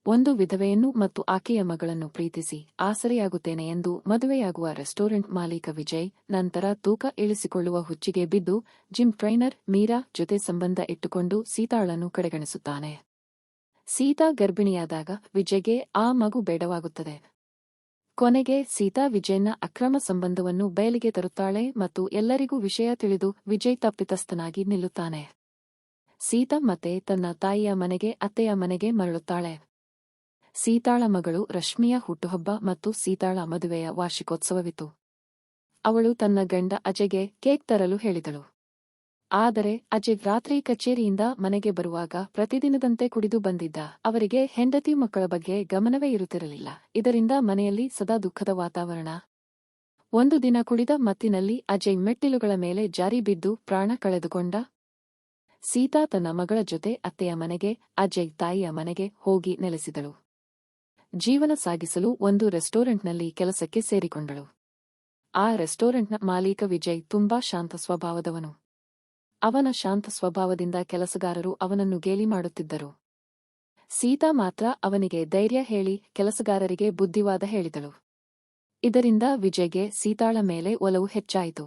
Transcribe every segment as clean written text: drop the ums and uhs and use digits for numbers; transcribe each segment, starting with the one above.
ಒಂದು ವಿಧವೆಯನ್ನು ಮತ್ತು ಆಕೆಯ ಮಗಳನ್ನು ಪ್ರೀತಿಸಿ ಆಸರೆಯಾಗುತ್ತೇನೆ ಎಂದು ಮದುವೆಯಾಗುವ ರೆಸ್ಟೋರೆಂಟ್ ಮಾಲೀಕ ವಿಜಯ್ ನಂತರ ತೂಕ ಇಳಿಸಿಕೊಳ್ಳುವ ಹುಚ್ಚಿಗೆ ಬಿದ್ದು ಜಿಮ್ ಟ್ರೈನರ್ ಮೀರಾ ಜೊತೆ ಸಂಬಂಧ ಇಟ್ಟುಕೊಂಡು ಸೀತಾಳನ್ನು ಕಡೆಗಣಿಸುತ್ತಾನೆ. ಸೀತಾ ಗರ್ಭಿಣಿಯಾದಾಗ ವಿಜಯ್ಗೆ ಆ ಮಗು ಬೇಡವಾಗುತ್ತದೆ. ಕೊನೆಗೆ ಸೀತಾ ವಿಜಯ್ನ ಅಕ್ರಮ ಸಂಬಂಧವನ್ನು ಬಯಲಿಗೆ ತರುತ್ತಾಳೆ ಮತ್ತು ಎಲ್ಲರಿಗೂ ವಿಷಯ ತಿಳಿದು ವಿಜಯ್ ತಪ್ಪಿತಸ್ಥನಾಗಿ ನಿಲ್ಲುತ್ತಾನೆ. ಸೀತಾ ಮತ್ತೆ ತನ್ನ ತಾಯಿಯ ಮನೆಗೆ ಅತ್ತೆಯ ಮನೆಗೆ ಮರಳುತ್ತಾಳೆ. ಸೀತಾಳ ಮಗಳು ರಶ್ಮಿಯ ಹುಟ್ಟುಹಬ್ಬ ಮತ್ತು ಸೀತಾಳ ಮದುವೆಯ ವಾರ್ಷಿಕೋತ್ಸವವಿತ್ತು. ಅವಳು ತನ್ನ ಗಂಡ ಅಜಯ್ಗೆ ಕೇಕ್ ತರಲು ಹೇಳಿದಳು. ಆದರೆ ಅಜಯ್ ರಾತ್ರಿ ಕಚೇರಿಯಿಂದ ಮನೆಗೆ ಬರುವಾಗ ಪ್ರತಿದಿನದಂತೆ ಕುಡಿದು ಬಂದಿದ್ದ. ಅವರಿಗೆ ಹೆಂಡತಿ ಮಕ್ಕಳ ಬಗ್ಗೆ ಗಮನವೇ ಇರುತ್ತಿರಲಿಲ್ಲ. ಇದರಿಂದ ಮನೆಯಲ್ಲಿ ಸದಾ ದುಃಖದ ವಾತಾವರಣ. ಒಂದು ದಿನ ಕುಡಿದ ಮತ್ತಿನಲ್ಲಿ ಅಜಯ್ ಮೆಟ್ಟಿಲುಗಳ ಮೇಲೆ ಜಾರಿ ಬಿದ್ದು ಪ್ರಾಣ ಕಳೆದುಕೊಂಡ. ಸೀತಾ ತನ್ನ ಮಗಳ ಜೊತೆ ಅತ್ತೆಯ ಮನೆಗೆ, ಅಜಯ್ ತಾಯಿಯ ಮನೆಗೆ ಹೋಗಿ ನೆಲೆಸಿದಳು. ಜೀವನ ಸಾಗಿಸಲು ಒಂದು ರೆಸ್ಟೋರೆಂಟ್ನಲ್ಲಿ ಕೆಲಸಕ್ಕೆ ಸೇರಿಕೊಂಡಳು. ಆ ರೆಸ್ಟೋರೆಂಟ್ನ ಮಾಲೀಕ ವಿಜಯ್ ತುಂಬಾ ಶಾಂತ ಸ್ವಭಾವದವನು. ಅವನ ಶಾಂತ ಸ್ವಭಾವದಿಂದ ಕೆಲಸಗಾರರು ಅವನನ್ನು ಗೇಲಿ ಮಾಡುತ್ತಿದ್ದರು. ಸೀತಾ ಮಾತ್ರ ಅವನಿಗೆ ಧೈರ್ಯ ಹೇಳಿ ಕೆಲಸಗಾರರಿಗೆ ಬುದ್ಧಿವಾದ ಹೇಳಿದಳು. ಇದರಿಂದ ವಿಜಯ್ಗೆ ಸೀತಾಳ ಮೇಲೆ ಒಲವು ಹೆಚ್ಚಾಯಿತು.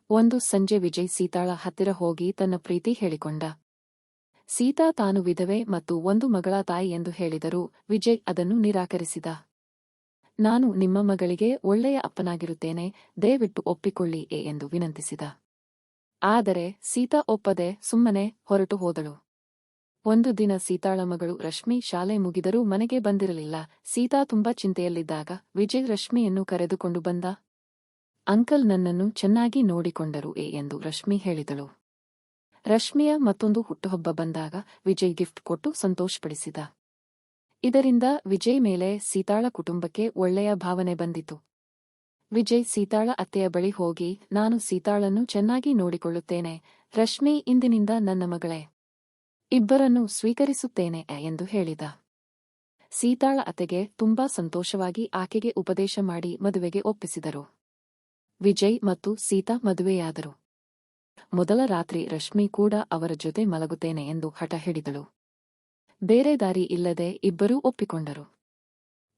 ಒಂದು ಸಂಜೆ ವಿಜಯ್ ಸೀತಾಳ ಹತ್ತಿರ ಹೋಗಿ ತನ್ನ ಪ್ರೀತಿ ಹೇಳಿಕೊಂಡ. ಸೀತಾ ತಾನು ವಿಧವೆ ಮತ್ತು ಒಂದು ಮಗಳ ತಾಯಿ ಎಂದು ಹೇಳಿದರೂ ವಿಜಯ್ ಅದನ್ನು ನಿರಾಕರಿಸಿದ. ನಾನು ನಿಮ್ಮ ಮಗಳಿಗೆ ಒಳ್ಳೆಯ ಅಪ್ಪನಾಗಿರುತ್ತೇನೆ, ದಯವಿಟ್ಟು ಒಪ್ಪಿಕೊಳ್ಳಿ ಎಂದು ವಿನಂತಿಸಿದ. ಆದರೆ ಸೀತಾ ಒಪ್ಪದೆ ಸುಮ್ಮನೆ ಹೊರಟು ಹೋದಳು. ಒಂದು ದಿನ ಸೀತಾಳ ಮಗಳು ರಶ್ಮಿ ಶಾಲೆ ಮುಗಿದರೂ ಮನೆಗೆ ಬಂದಿರಲಿಲ್ಲ. ಸೀತಾ ತುಂಬಾ ಚಿಂತೆಯಲ್ಲಿದ್ದಾಗ ವಿಜಯ್ ರಶ್ಮಿಯನ್ನು ಕರೆದುಕೊಂಡು ಬಂದ. ಅಂಕಲ್ ನನ್ನನ್ನು ಚೆನ್ನಾಗಿ ನೋಡಿಕೊಂಡರು ಎಂದು ರಶ್ಮಿ ಹೇಳಿದಳು. ರಶ್ಮಿಯ ಮತ್ತೊಂದು ಹುಟ್ಟುಹಬ್ಬ ಬಂದಾಗ ವಿಜಯ್ ಗಿಫ್ಟ್ ಕೊಟ್ಟು ಸಂತೋಷಪಡಿಸಿದ. ಇದರಿಂದ ವಿಜಯ್ ಮೇಲೆ ಸೀತಾಳ ಕುಟುಂಬಕ್ಕೆ ಒಳ್ಳೆಯ ಭಾವನೆ ಬಂದಿತು. ವಿಜಯ್ ಸೀತಾಳ ಅತ್ತೆಯ ಬಳಿ ಹೋಗಿ, ನಾನು ಸೀತಾಳನ್ನು ಚೆನ್ನಾಗಿ ನೋಡಿಕೊಳ್ಳುತ್ತೇನೆ, ರಶ್ಮಿ ಇಂದಿನಿಂದ ನನ್ನ ಮಗಳೇ, ಇಬ್ಬರನ್ನು ಸ್ವೀಕರಿಸುತ್ತೇನೆ ಎಂದು ಹೇಳಿದ. ಸೀತಾಳ ಅತ್ತೆಗೆ ತುಂಬಾ ಸಂತೋಷವಾಗಿ ಆಕೆಗೆ ಉಪದೇಶ ಮಾಡಿ ಮದುವೆಗೆ ಒಪ್ಪಿಸಿದರು. ವಿಜಯ್ ಮತ್ತು ಸೀತಾ ಮದುವೆಯಾದರು. ಮೊದಲ ರಾತ್ರಿ ರಶ್ಮಿ ಕೂಡ ಅವರ ಜೊತೆ ಮಲಗುತ್ತೇನೆ ಎಂದು ಹಠ ಹಿಡಿದಳು. ಬೇರೆ ದಾರಿ ಇಲ್ಲದೆ ಇಬ್ಬರೂ ಒಪ್ಪಿಕೊಂಡರು.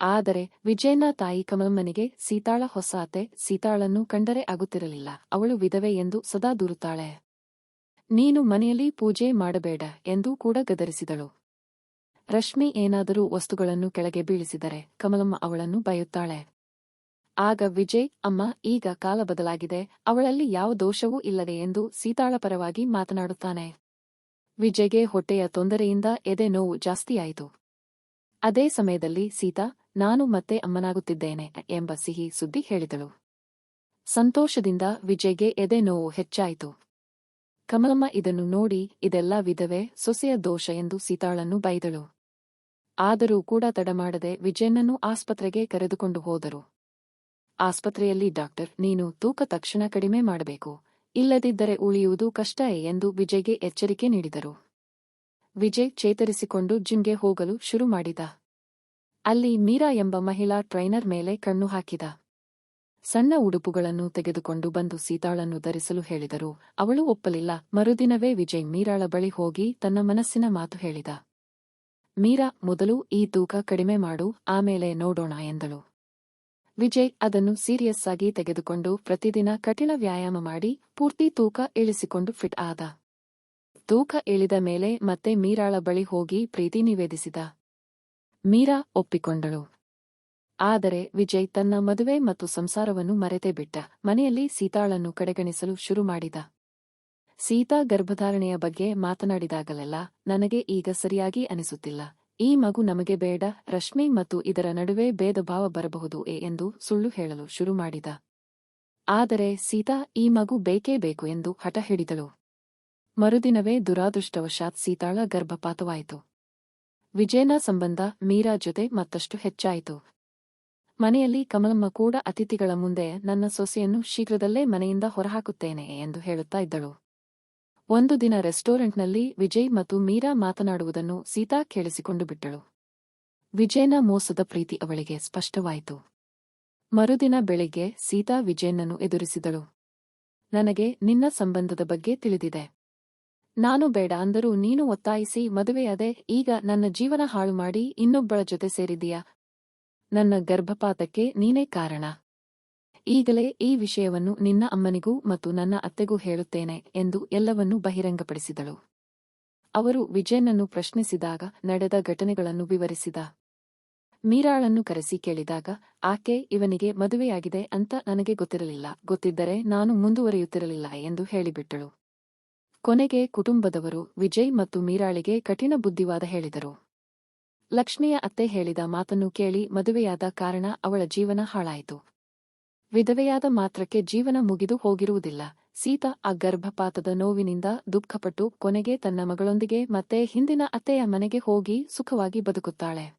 ಆದರೆ ವಿಜಯ್ನ ತಾಯಿ ಕಮಲಮ್ಮನಿಗೆ ಸೀತಾಳ ಹೊಸ ಅತ್ತೆ ಸೀತಾಳನ್ನು ಕಂಡರೆ ಆಗುತ್ತಿರಲಿಲ್ಲ. ಅವಳು ವಿಧವೆ ಎಂದು ಸದಾ ದೂರುತ್ತಾಳೆ. ನೀನು ಮನೆಯಲ್ಲಿ ಪೂಜೆ ಮಾಡಬೇಡ ಎಂದು ಕೂಡ ಗದರಿಸಿದಳು. ರಶ್ಮಿ ಏನಾದರೂ ವಸ್ತುಗಳನ್ನು ಕೆಳಗೆ ಬೀಳಿಸಿದರೆ ಕಮಲಮ್ಮ ಅವಳನ್ನು ಬೈಯುತ್ತಾಳೆ. ಆಗ ವಿಜಯ್, ಅಮ್ಮ, ಈಗ ಕಾಲ ಬದಲಾಗಿದೆ, ಅವಳಲ್ಲಿ ಯಾವ ದೋಷವೂ ಇಲ್ಲದೆ ಎಂದು ಸೀತಾಳ ಪರವಾಗಿ ಮಾತನಾಡುತ್ತಾನೆ. ವಿಜಯ್ಗೆ ಹೊಟ್ಟೆಯ ತೊಂದರೆಯಿಂದ ಎದೆ ನೋವು ಜಾಸ್ತಿಯಾಯಿತು. ಅದೇ ಸಮಯದಲ್ಲಿ ಸೀತಾ, ನಾನು ಮತ್ತೆ ಅಮ್ಮನಾಗುತ್ತಿದ್ದೇನೆ ಎಂಬ ಸಿಹಿ ಸುದ್ದಿ ಹೇಳಿದಳು. ಸಂತೋಷದಿಂದ ವಿಜಯ್ಗೆ ಎದೆ ನೋವು ಹೆಚ್ಚಾಯಿತು. ಕಮಲಮ್ಮ ಇದನ್ನು ನೋಡಿ, ಇದೆಲ್ಲ ವಿಧವೆ ಸೊಸೆಯ ದೋಷ ಎಂದು ಸೀತಾಳನ್ನು ಬೈದಳು. ಆದರೂ ಕೂಡ ತಡಮಾಡದೆ ವಿಜಯನನ್ನು ಆಸ್ಪತ್ರೆಗೆ ಕರೆದುಕೊಂಡು ಹೋದರು. ಆಸ್ಪತ್ರೆಯಲ್ಲಿ ಡಾಕ್ಟರ್, ನೀನು ತೂಕ ತಕ್ಷಣ ಕಡಿಮೆ ಮಾಡಬೇಕು, ಇಲ್ಲದಿದ್ದರೆ ಉಳಿಯುವುದು ಕಷ್ಟ ಎಂದು ವಿಜಯ್ಗೆ ಎಚ್ಚರಿಕೆ ನೀಡಿದರು. ವಿಜಯ್ ಚೇತರಿಸಿಕೊಂಡು ಜಿಮ್ಗೆ ಹೋಗಲು ಶುರು ಮಾಡಿದ. ಅಲ್ಲಿ ಮೀರಾ ಎಂಬ ಮಹಿಳಾ ಟ್ರೈನರ್ ಮೇಲೆ ಕಣ್ಣು ಹಾಕಿದ. ಸಣ್ಣ ಉಡುಪುಗಳನ್ನು ತೆಗೆದುಕೊಂಡು ಬಂದು ಸೀತಾಳನ್ನು ಧರಿಸಲು ಹೇಳಿದರು. ಅವಳು ಒಪ್ಪಲಿಲ್ಲ. ಮರುದಿನವೇ ವಿಜಯ್ ಮೀರಾಳ ಬಳಿ ಹೋಗಿ ತನ್ನ ಮನಸ್ಸಿನ ಮಾತು ಹೇಳಿದ. ಮೀರಾ, ಮೊದಲು ಈ ತೂಕ ಕಡಿಮೆ ಮಾಡು, ಆಮೇಲೆ ನೋಡೋಣ ಎಂದಳು. ವಿಜಯ್ ಅದನ್ನು ಸೀರಿಯಸ್ ಆಗಿ ತೆಗೆದುಕೊಂಡು ಪ್ರತಿದಿನ ಕಠಿಣ ವ್ಯಾಯಾಮ ಮಾಡಿ ಪೂರ್ತಿ ತೂಕ ಇಳಿಸಿಕೊಂಡು ಫಿಟ್ ಆದ. ತೂಕ ಇಳಿದ ಮೇಲೆ ಮತ್ತೆ ಮೀರಾಳ ಬಳಿ ಹೋಗಿ ಪ್ರೀತಿ ನಿವೇದಿಸಿದ. ಮೀರಾ ಒಪ್ಪಿಕೊಂಡಳು. ಆದರೆ ವಿಜಯ್ ತನ್ನ ಮದುವೆ ಮತ್ತು ಸಂಸಾರವನ್ನು ಮರೆತೇ ಬಿಟ್ಟ. ಮನೆಯಲ್ಲಿ ಸೀತಾಳನ್ನು ಕಡೆಗಣಿಸಲು ಶುರು ಮಾಡಿದ. ಸೀತಾ ಗರ್ಭಧಾರಣೆಯ ಬಗ್ಗೆ ಮಾತನಾಡಿದಾಗಲೆಲ್ಲ, ನನಗೆ ಈಗ ಸರಿಯಾಗಿ ಅನಿಸುತ್ತಿಲ್ಲ, ಈ ಮಗು ನಮಗೆ ಬೇಡ, ರಶ್ಮಿ ಮತ್ತು ಇದರ ನಡುವೆ ಭೇದ ಭಾವ ಬರಬಹುದು ಎಂದು ಸುಳ್ಳು ಹೇಳಲು ಶುರು ಮಾಡಿದ. ಆದರೆ ಸೀತಾ ಈ ಮಗು ಬೇಕೇ ಬೇಕು ಎಂದು ಹಠ ಹಿಡಿದಳು. ಮರುದಿನವೇ ದುರಾದೃಷ್ಟವಶಾತ್ ಸೀತಾಳ ಗರ್ಭಪಾತವಾಯಿತು. ವಿಜಯನ ಸಂಬಂಧ ಮೀರಾ ಜೊತೆ ಮತ್ತಷ್ಟು ಹೆಚ್ಚಾಯಿತು. ಮನೆಯಲ್ಲಿ ಕಮಲಮ್ಮ ಕೂಡ ಅತಿಥಿಗಳ ಮುಂದೆ ನನ್ನ ಸೊಸೆಯನ್ನು ಶೀಘ್ರದಲ್ಲೇ ಮನೆಯಿಂದ ಹೊರಹಾಕುತ್ತೇನೆ ಎಂದು ಹೇಳುತ್ತಾ ಇದ್ದಳು. ಒಂದು ದಿನ ರೆಸ್ಟೋರೆಂಟ್ನಲ್ಲಿ ವಿಜಯ್ ಮತ್ತು ಮೀರಾ ಮಾತನಾಡುವುದನ್ನು ಸೀತಾ ಕೇಳಿಸಿಕೊಂಡು ಬಿಟ್ಟಳು. ವಿಜಯನ ಮೋಸದ ಪ್ರೀತಿ ಅವಳಿಗೆ ಸ್ಪಷ್ಟವಾಯಿತು. ಮರುದಿನ ಬೆಳಿಗ್ಗೆ ಸೀತಾ ವಿಜಯನನ್ನು ಎದುರಿಸಿದಳು. ನನಗೆ ನಿನ್ನ ಸಂಬಂಧದ ಬಗ್ಗೆ ತಿಳಿದಿದೆ. ನಾನು ಬೇಡ ಅಂದರೂ ನೀನು ಒತ್ತಾಯಿಸಿ ಮದುವೆಯಾದೆ. ಈಗ ನನ್ನ ಜೀವನ ಹಾಳು ಮಾಡಿ ಇನ್ನೊಬ್ಬಳ ಜೊತೆ ಸೇರಿದೀಯಾ. ನನ್ನ ಗರ್ಭಪಾತಕ್ಕೆ ನೀನೇ ಕಾರಣ. ಈಗಲೇ ಈ ವಿಷಯವನ್ನು ನಿನ್ನ ಅಮ್ಮನಿಗೂ ಮತ್ತು ನನ್ನ ಅತ್ತೆಗೂ ಹೇಳುತ್ತೇನೆ ಎಂದು ಎಲ್ಲವನ್ನೂ ಬಹಿರಂಗಪಡಿಸಿದಳು. ಅವರು ವಿಜಯನನ್ನು ಪ್ರಶ್ನಿಸಿದಾಗ ನಡೆದ ಘಟನೆಗಳನ್ನು ವಿವರಿಸಿದ. ಮೀರಾಳನ್ನು ಕರೆಸಿ ಕೇಳಿದಾಗ ಆಕೆ ಇವನಿಗೆ ಮದುವೆಯಾಗಿದೆ ಅಂತ ನನಗೆ ಗೊತ್ತಿರಲಿಲ್ಲ, ಗೊತ್ತಿದ್ದರೆ ನಾನು ಮುಂದುವರಿಯುತ್ತಿರಲಿಲ್ಲ ಎಂದು ಹೇಳಿಬಿಟ್ಟಳು. ಕೊನೆಗೆ ಕುಟುಂಬದವರು ವಿಜಯ್ ಮತ್ತು ಮೀರಾಳಿಗೆ ಕಠಿಣ ಬುದ್ಧಿವಾದ ಹೇಳಿದರು. ಲಕ್ಷ್ಮಿಯ ಅತ್ತೆ ಹೇಳಿದ ಮಾತನ್ನು ಕೇಳಿ ಮದುವೆಯಾದ ಕಾರಣ ಅವಳ ಜೀವನ ಹಾಳಾಯಿತು. ವಿಧವೆಯಾದ ಮಾತ್ರಕ್ಕೆ ಜೀವನ ಮುಗಿದು ಹೋಗಿರುವುದಿಲ್ಲ. ಸೀತಾ ಆ ಗರ್ಭಪಾತದ ನೋವಿನಿಂದ ದುಃಖಪಟ್ಟು ಕೊನೆಗೆ ತನ್ನ ಮಗಳೊಂದಿಗೆ ಮತ್ತೆ ಹಿಂದಿನ ಅತ್ತೆಯ ಮನೆಗೆ ಹೋಗಿ ಸುಖವಾಗಿ ಬದುಕುತ್ತಾಳೆ.